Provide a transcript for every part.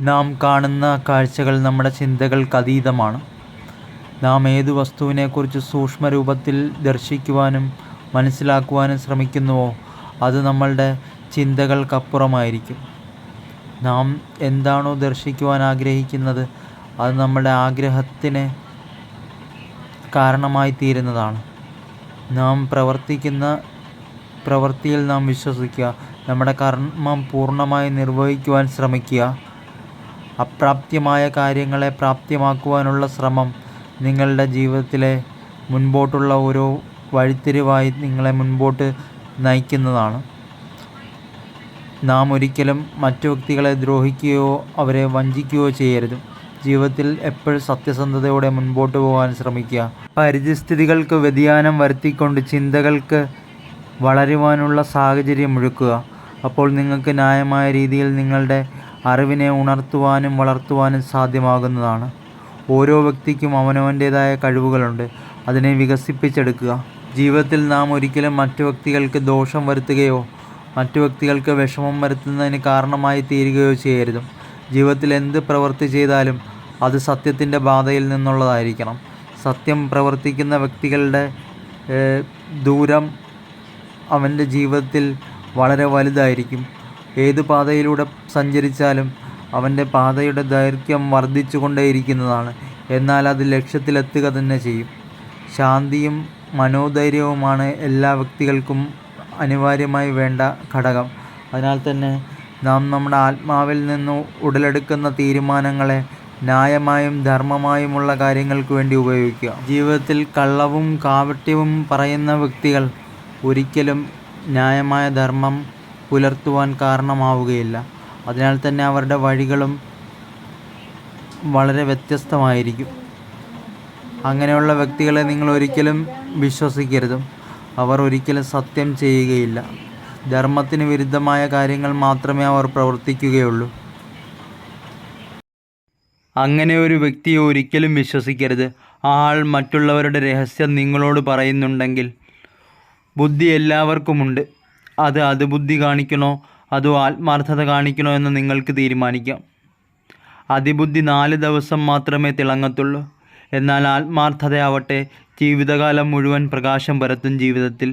നാം കാണുന്ന കാഴ്ചകൾ നമ്മുടെ ചിന്തകൾക്കതീതമാണ്. നാം ഏതു വസ്തുവിനെക്കുറിച്ച് സൂക്ഷ്മരൂപത്തിൽ ദർശിക്കുവാനും മനസ്സിലാക്കുവാനും ശ്രമിക്കുന്നുവോ അത് നമ്മളുടെ ചിന്തകൾക്കപ്പുറമായിരിക്കും. നാം എന്താണോ ദർശിക്കുവാൻ ആഗ്രഹിക്കുന്നത് അത് നമ്മുടെ ആഗ്രഹത്തിന് കാരണമായി തീരുന്നതാണ്. നാം പ്രവർത്തിക്കുന്ന പ്രവൃത്തിയിൽ നാം വിശ്വസിക്കുക, നമ്മുടെ കർമ്മം പൂർണ്ണമായി നിർവഹിക്കുവാൻ ശ്രമിക്കുക. അപ്രാപ്യമായ കാര്യങ്ങളെ പ്രാപ്യമാക്കുവാനുള്ള ശ്രമം നിങ്ങളുടെ ജീവിതത്തിലെ മുൻപോട്ടുള്ള ഓരോ വഴിത്തിരിവായി നിങ്ങളെ മുൻപോട്ട് നയിക്കുന്നതാണ്. നാം ഒരിക്കലും മറ്റു വ്യക്തികളെ ദ്രോഹിക്കുകയോ അവരെ വഞ്ചിക്കുകയോ ചെയ്യരുത്. ജീവിതത്തിൽ എപ്പോഴും സത്യസന്ധതയോടെ മുൻപോട്ട് പോകാൻ ശ്രമിക്കുക. പരിസ്ഥിതികൾക്ക് വ്യതിയാനം വരുത്തിക്കൊണ്ട് ചിന്തകൾക്ക് വളരുവാനുള്ള സാഹചര്യം ഒരുക്കുക. അപ്പോൾ നിങ്ങൾക്ക് ന്യായമായ രീതിയിൽ നിങ്ങളുടെ അറിവിനെ ഉണർത്തുവാനും വളർത്തുവാനും സാധ്യമാകുന്നതാണ്. ഓരോ വ്യക്തിക്കും അവനവൻ്റേതായ കഴിവുകളുണ്ട്. അതിനെ വികസിപ്പിച്ചെടുക്കുക. ജീവിതത്തിൽ നാം ഒരിക്കലും മറ്റു വ്യക്തികൾക്ക് ദോഷം വരുത്തുകയോ മറ്റു വ്യക്തികൾക്ക് വിഷമം വരുത്തുന്നതിന് കാരണമായി തീരുകയോ ചെയ്യരുത്. ജീവിതത്തിൽ എന്ത് പ്രവൃത്തി ചെയ്താലും അത് സത്യത്തിൻ്റെ പാതയിൽ നിന്നുള്ളതായിരിക്കണം. സത്യം പ്രവർത്തിക്കുന്ന വ്യക്തികളുടെ ദൂരം അവൻ്റെ ജീവിതത്തിൽ വളരെ വലുതായിരിക്കും. ഏത് പാതയിലൂടെ സഞ്ചരിച്ചാലും അവൻ്റെ പാതയുടെ ദൈർഘ്യം വർദ്ധിച്ചു കൊണ്ടേയിരിക്കുന്നതാണ്. എന്നാൽ അത് ലക്ഷ്യത്തിലെത്തുക തന്നെ ചെയ്യും. ശാന്തിയും മനോധൈര്യവുമാണ് എല്ലാ വ്യക്തികൾക്കും അനിവാര്യമായി വേണ്ട ഘടകം. അതിനാൽ തന്നെ നാം നമ്മുടെ ആത്മാവിൽ നിന്ന് ഉടലെടുക്കുന്ന തീരുമാനങ്ങളെ ന്യായമായും ധർമ്മമായുമുള്ള കാര്യങ്ങൾക്ക് വേണ്ടി ഉപയോഗിക്കുക. ജീവിതത്തിൽ കള്ളവും കാപട്യവും പറയുന്ന വ്യക്തികൾ ഒരിക്കലും ന്യായമായ ധർമ്മം പുലർത്തുവാൻ കാരണമാവുകയില്ല. അതിനാൽ തന്നെ അവരുടെ വഴികളും വളരെ വ്യത്യസ്തമായിരിക്കും. അങ്ങനെയുള്ള വ്യക്തികളെ നിങ്ങൾ ഒരിക്കലും വിശ്വസിക്കരുത്. അവർ ഒരിക്കലും സത്യം ചെയ്യുകയില്ല. ധർമ്മത്തിന് വിരുദ്ധമായ കാര്യങ്ങൾ മാത്രമേ അവർ പ്രവർത്തിക്കുകയുള്ളൂ. അങ്ങനെ ഒരു വ്യക്തിയെ ഒരിക്കലും വിശ്വസിക്കരുത്. ആ ആൾ മറ്റുള്ളവരുടെ രഹസ്യം നിങ്ങളോട് പറയുന്നുണ്ടെങ്കിൽ ബുദ്ധി എല്ലാവർക്കുമുണ്ട്. അത് അതിബുദ്ധി കാണിക്കണോ അതോ ആത്മാർത്ഥത കാണിക്കണോ എന്ന് നിങ്ങൾക്ക് തീരുമാനിക്കാം. അതിബുദ്ധി 4 ദിവസം മാത്രമേ തിളങ്ങത്തുള്ളൂ. എന്നാൽ ആത്മാർത്ഥതയാവട്ടെ ജീവിതകാലം മുഴുവൻ പ്രകാശം പരത്തും. ജീവിതത്തിൽ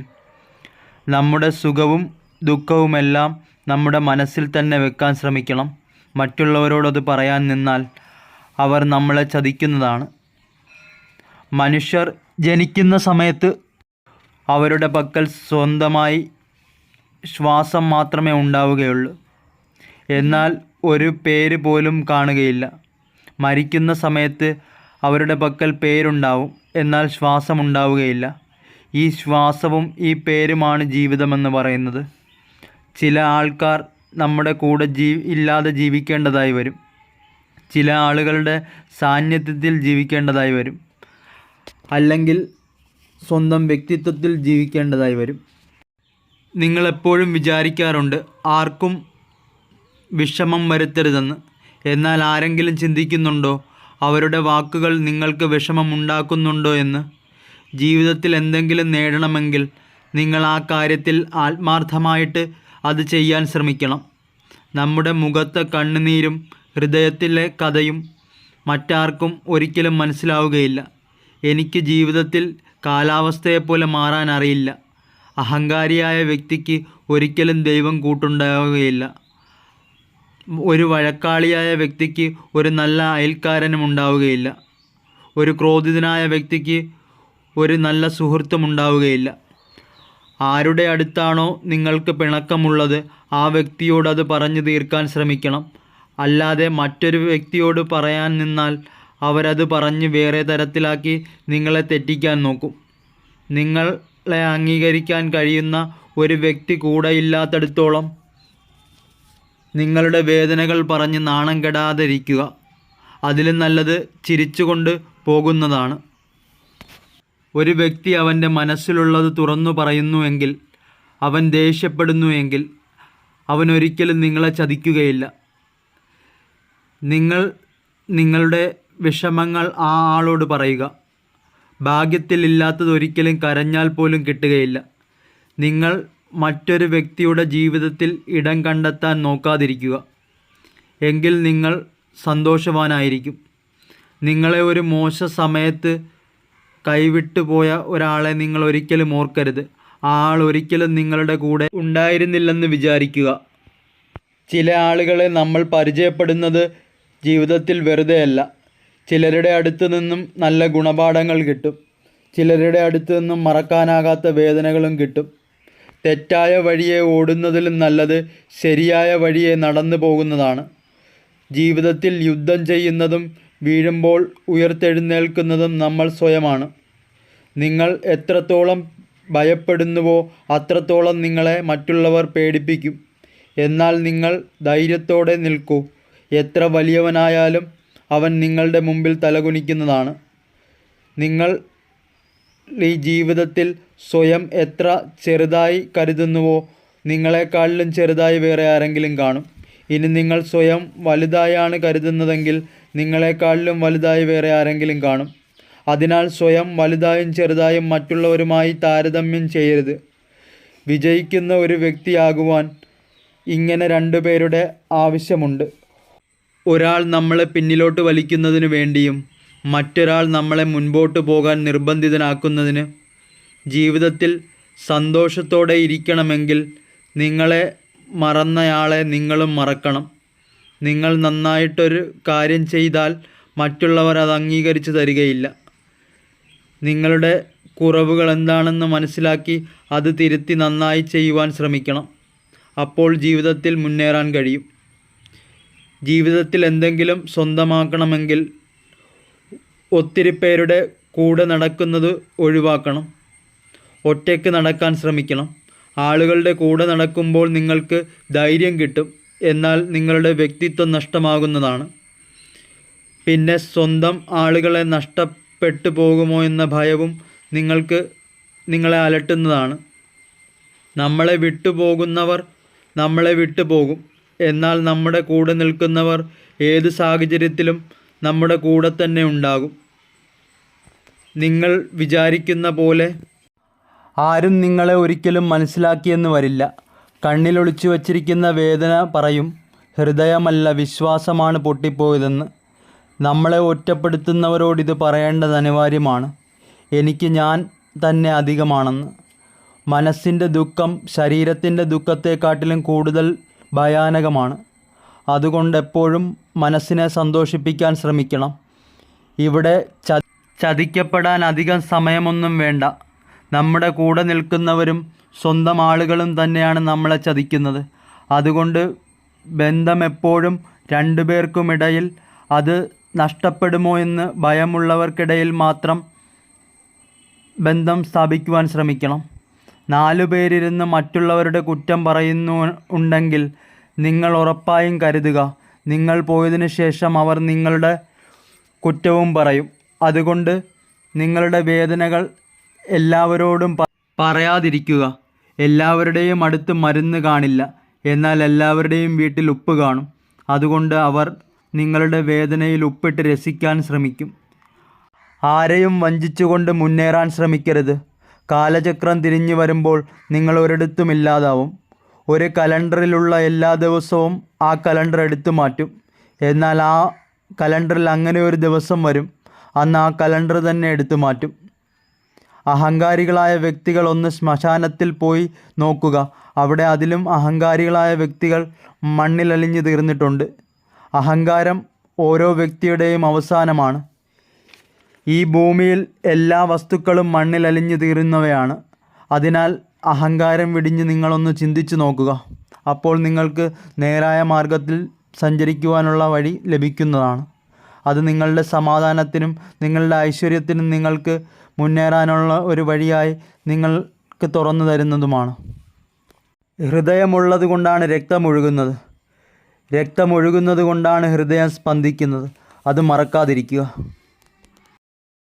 നമ്മുടെ സുഖവും ദുഃഖവുമെല്ലാം നമ്മുടെ മനസ്സിൽ തന്നെ വെക്കാൻ ശ്രമിക്കണം. മറ്റുള്ളവരോടത് പറയാൻ നിന്നാൽ അവർ നമ്മളെ ചതിക്കുന്നതാണ്. മനുഷ്യർ ജനിക്കുന്ന സമയത്ത് അവരുടെ പക്കൽ സ്വന്തമായി ശ്വാസം മാത്രമേ ഉണ്ടാവുകയുള്ളൂ. എന്നാൽ ഒരു പേര് പോലും കാണുകയില്ല. മരിക്കുന്ന സമയത്ത് അവരുടെ പക്കൽ പേരുണ്ടാവും, എന്നാൽ ശ്വാസം ഉണ്ടാവുകയില്ല. ഈ ശ്വാസവും ഈ പേരുമാണ് ജീവിതമെന്ന് പറയുന്നത്. ചില ആൾക്കാർ നമ്മുടെ കൂടെ ഇല്ലാതെ ജീവിക്കേണ്ടതായി വരും. ചില ആളുകളുടെ സാന്നിധ്യത്തിൽ ജീവിക്കേണ്ടതായി വരും. അല്ലെങ്കിൽ സ്വന്തം വ്യക്തിത്വത്തിൽ ജീവിക്കേണ്ടതായി വരും. നിങ്ങളെപ്പോഴും വിചാരിക്കാറുണ്ട് ആർക്കും വിഷമം വരുത്തരുതെന്ന്. എന്നാൽ ആരെങ്കിലും ചിന്തിക്കുന്നുണ്ടോ അവരുടെ വാക്കുകൾ നിങ്ങൾക്ക് വിഷമമുണ്ടാക്കുന്നുണ്ടോ എന്ന്? ജീവിതത്തിൽ എന്തെങ്കിലും നേടണമെങ്കിൽ നിങ്ങൾ ആ കാര്യത്തിൽ ആത്മാർത്ഥമായിട്ട് അത് ചെയ്യാൻ ശ്രമിക്കണം. നമ്മുടെ മുഖത്തെ കണ്ണുനീരും ഹൃദയത്തിലെ കഥയും മറ്റാർക്കും ഒരിക്കലും മനസ്സിലാവുകയില്ല. എനിക്ക് ജീവിതത്തിൽ കാലാവസ്ഥയെപ്പോലെ മാറാൻ അറിയില്ല. അഹങ്കാരിയായ വ്യക്തിക്ക് ഒരിക്കലും ദൈവം കൂട്ടുണ്ടാവുകയില്ല. ഒരു വഴക്കാളിയായ വ്യക്തിക്ക് ഒരു നല്ല അയൽക്കാരനും ഉണ്ടാവുകയില്ല. ഒരു ക്രോധിതനായ വ്യക്തിക്ക് ഒരു നല്ല സുഹൃത്തും ഉണ്ടാവുകയില്ല. ആരുടെ അടുത്താണോ നിങ്ങൾക്ക് പിണക്കമുള്ളത് ആ വ്യക്തിയോട് അത് പറഞ്ഞു തീർക്കാൻ ശ്രമിക്കണം. അല്ലാതെ മറ്റൊരു വ്യക്തിയോട് പറയാൻ നിന്നാൽ അവരത് പറഞ്ഞ് വേറെ തരത്തിലാക്കി നിങ്ങളെ തെറ്റിക്കാൻ നോക്കും. നിങ്ങളെ അംഗീകരിക്കാൻ കഴിയുന്ന ഒരു വ്യക്തി കൂടെ ഇല്ലാത്തടത്തോളം നിങ്ങളുടെ വേദനകൾ പറഞ്ഞ് നാണം കെടാതിരിക്കുക. അതിലും നല്ലത് ചിരിച്ചുകൊണ്ട് പോകുന്നതാണ്. ഒരു വ്യക്തി അവൻ്റെ മനസ്സിലുള്ളത് തുറന്നു പറയുന്നുവെങ്കിൽ, അവൻ ദേഷ്യപ്പെടുന്നുവെങ്കിൽ അവനൊരിക്കലും നിങ്ങളെ ചതിക്കുകയില്ല. നിങ്ങൾ നിങ്ങളുടെ വിഷമങ്ങൾ ആ ആളോട് പറയുക. ഭാഗ്യത്തിലില്ലാത്തത് ഒരിക്കലും കരഞ്ഞാൽ പോലും കിട്ടുകയില്ല. നിങ്ങൾ മറ്റൊരു വ്യക്തിയുടെ ജീവിതത്തിൽ ഇടം കണ്ടെത്താൻ നോക്കാതിരിക്കുക. എങ്കിൽ നിങ്ങൾ സന്തോഷവാനായിരിക്കും. നിങ്ങളെ ഒരു മോശ സമയത്ത് കൈവിട്ടു പോയ ഒരാളെ നിങ്ങൾ ഒരിക്കലും ഓർക്കരുത്. ആ ആൾ ഒരിക്കലും നിങ്ങളുടെ കൂടെ ഉണ്ടായിരുന്നില്ലെന്ന് വിചാരിക്കുക. ചില ആളുകളെ നമ്മൾ പരിചയപ്പെടുന്നത് ജീവിതത്തിൽ വെറുതെയല്ല. ചിലരുടെ അടുത്ത് നിന്നും നല്ല ഗുണപാഠങ്ങൾ കിട്ടും. ചിലരുടെ അടുത്ത് നിന്നും മറക്കാനാകാത്ത വേദനകളും കിട്ടും. തെറ്റായ വഴിയെ ഓടുന്നതിലും നല്ലത് ശരിയായ വഴിയെ നടന്നു പോകുന്നതാണ്. ജീവിതത്തിൽ യുദ്ധം ചെയ്യുന്നതും വീഴുമ്പോൾ ഉയർത്തെഴുന്നേൽക്കുന്നതും നമ്മൾ സ്വയമാണ്. നിങ്ങൾ എത്രത്തോളം ഭയപ്പെടുന്നുവോ അത്രത്തോളം നിങ്ങളെ മറ്റുള്ളവർ പേടിപ്പിക്കും. എന്നാൽ നിങ്ങൾ ധൈര്യത്തോടെ നിൽക്കൂ. എത്ര വലിയവനായാലും അവൻ നിങ്ങളുടെ മുമ്പിൽ തലകുനിക്കുന്നതാണ്. നിങ്ങൾ ഈ ജീവിതത്തിൽ സ്വയം എത്ര ചെറുതായി കരുതുന്നുവോ നിങ്ങളെക്കാളിലും ചെറുതായി വേറെ ആരെങ്കിലും കാണും. ഇനി നിങ്ങൾ സ്വയം വലുതായാണ് കരുതുന്നതെങ്കിൽ നിങ്ങളെക്കാളിലും വലുതായി വേറെ ആരെങ്കിലും കാണും. അതിനാൽ സ്വയം വലുതായും ചെറുതായും മറ്റുള്ളവരുമായി താരതമ്യം ചെയ്യരുത്. വിജയിക്കുന്ന ഒരു വ്യക്തിയാകുവാൻ ഇങ്ങനെ 2 പേരുടെ ആവശ്യമുണ്ട്. ഒരാൾ നമ്മളെ പിന്നിലോട്ട് വലിക്കുന്നതിന് വേണ്ടിയും മറ്റൊരാൾ നമ്മളെ മുൻപോട്ട് പോകാൻ നിർബന്ധിതനാക്കുന്നതിന്. ജീവിതത്തിൽ സന്തോഷത്തോടെ ഇരിക്കണമെങ്കിൽ നിങ്ങളെ മറന്നയാളെ നിങ്ങളും മറക്കണം. നിങ്ങൾ നന്നായിട്ടൊരു കാര്യം ചെയ്താൽ മറ്റുള്ളവർ അത് അംഗീകരിച്ച് തരികയില്ല. നിങ്ങളുടെ കുറവുകൾ എന്താണെന്ന് മനസ്സിലാക്കി അത് തിരുത്തി നന്നായി ചെയ്യുവാൻ ശ്രമിക്കണം. അപ്പോൾ ജീവിതത്തിൽ മുന്നേറാൻ കഴിയും. ജീവിതത്തിൽ എന്തെങ്കിലും സ്വന്തമാക്കണമെങ്കിൽ ഒത്തിരി പേരുടെ കൂടെ നടക്കുന്നത് ഒഴിവാക്കണം. ഒറ്റയ്ക്ക് നടക്കാൻ ശ്രമിക്കണം. ആളുകളുടെ കൂടെ നടക്കുമ്പോൾ നിങ്ങൾക്ക് ധൈര്യം കിട്ടും. എന്നാൽ നിങ്ങളുടെ വ്യക്തിത്വം നഷ്ടമാകുന്നതാണ്. പിന്നെ സ്വന്തം ആളുകളെ നഷ്ടപ്പെട്ടു പോകുമോ എന്ന ഭയവും നിങ്ങളെ അലട്ടുന്നതാണ്. നമ്മളെ വിട്ടുപോകുന്നവർ നമ്മളെ വിട്ടുപോകും. എന്നാൽ നമ്മുടെ കൂടെ നിൽക്കുന്നവർ ഏത് സാഹചര്യത്തിലും നമ്മുടെ കൂടെ തന്നെ ഉണ്ടാകും. നിങ്ങൾ വിചാരിക്കുന്ന പോലെ ആരും നിങ്ങളെ ഒരിക്കലും മനസ്സിലാക്കിയെന്ന് വരില്ല. കണ്ണിലൊളിച്ചു വച്ചിരിക്കുന്ന വേദന പറയും, ഹൃദയമല്ല വിശ്വാസമാണ് പൊട്ടിപ്പോയതെന്ന്. നമ്മളെ ഒറ്റപ്പെടുത്തുന്നവരോടിത് പറയേണ്ടത് അനിവാര്യമാണ്. എനിക്ക് ഞാൻ തന്നെ അധികമാണെന്ന്. മനസ്സിൻ്റെ ദുഃഖം ശരീരത്തിൻ്റെ ദുഃഖത്തെക്കാട്ടിലും കൂടുതൽ ഭയാനകമാണ്. അതുകൊണ്ട് എപ്പോഴും മനസ്സിനെ സന്തോഷിപ്പിക്കാൻ ശ്രമിക്കണം. ഇവിടെ ചതിക്കപ്പെടാൻ അധികം സമയമൊന്നും വേണ്ട. നമ്മുടെ കൂടെ നിൽക്കുന്നവരും സ്വന്തം ആളുകളും തന്നെയാണ് നമ്മളെ ചതിക്കുന്നത്. അതുകൊണ്ട് ബന്ധം എപ്പോഴും 2 പേർക്കുമിടയിൽ അത് നഷ്ടപ്പെടുമോ എന്ന് ഭയമുള്ളവർക്കിടയിൽ മാത്രം ബന്ധം സ്ഥാപിക്കുവാൻ ശ്രമിക്കണം. 4 പേരിരുന്ന് മറ്റുള്ളവരുടെ കുറ്റം ഉണ്ടെങ്കിൽ നിങ്ങൾ ഉറപ്പായും കരുതുക, നിങ്ങൾ പോയതിനു ശേഷം അവർ നിങ്ങളുടെ കുറ്റവും പറയും. അതുകൊണ്ട് നിങ്ങളുടെ വേദനകൾ എല്ലാവരോടും പറയാതിരിക്കുക. എല്ലാവരുടെയും അടുത്ത് മരുന്ന് കാണില്ല, എന്നാൽ എല്ലാവരുടെയും വീട്ടിൽ ഉപ്പ് കാണും. അതുകൊണ്ട് അവർ നിങ്ങളുടെ വേദനയിൽ ഉപ്പിട്ട് രസിക്കാൻ ശ്രമിക്കും. ആരെയും വഞ്ചിച്ചുകൊണ്ട് മുന്നേറാൻ ശ്രമിക്കരുത്. കാലചക്രം തിരിഞ്ഞു വരുമ്പോൾ നിങ്ങൾ ഒരിടത്തും ഇല്ലാതാവും. ഒരു കലണ്ടറിലുള്ള എല്ലാ ദിവസവും ആ കലണ്ടർ എടുത്തു മാറ്റും. എന്നാൽ ആ കലണ്ടറിൽ അങ്ങനെ ഒരു ദിവസം വരും, അന്ന് ആ കലണ്ടർ തന്നെ എടുത്തു മാറ്റും. അഹങ്കാരികളായ വ്യക്തികൾ ഒന്ന് ശ്മശാനത്തിൽ പോയി നോക്കുക. അവിടെ അതിലും അഹങ്കാരികളായ വ്യക്തികൾ മണ്ണിലലിഞ്ഞു തീർന്നിട്ടുണ്ട്. അഹങ്കാരം ഓരോ വ്യക്തിയുടെയും അവസാനമാണ്. ഈ ഭൂമിയിൽ എല്ലാ വസ്തുക്കളും മണ്ണിലലിഞ്ഞു തീരുന്നവയാണ്. അതിനാൽ അഹങ്കാരം വെടിഞ്ഞ് നിങ്ങളൊന്ന് ചിന്തിച്ചു നോക്കുക. അപ്പോൾ നിങ്ങൾക്ക് നേരായ മാർഗത്തിൽ സഞ്ചരിക്കുവാനുള്ള വഴി ലഭിക്കുന്നതാണ്. അത് നിങ്ങളുടെ സമാധാനത്തിനും നിങ്ങളുടെ ഐശ്വര്യത്തിനും നിങ്ങൾക്ക് മുന്നേറാനുള്ള ഒരു വഴിയായി നിങ്ങൾക്ക് തുറന്നു തരുന്നതുമാണ്. ഹൃദയമുള്ളത് കൊണ്ടാണ് രക്തമൊഴുകുന്നത്. രക്തമൊഴുകുന്നത് കൊണ്ടാണ് ഹൃദയം സ്പന്ദിക്കുന്നത്. അത് മറക്കാതിരിക്കുക.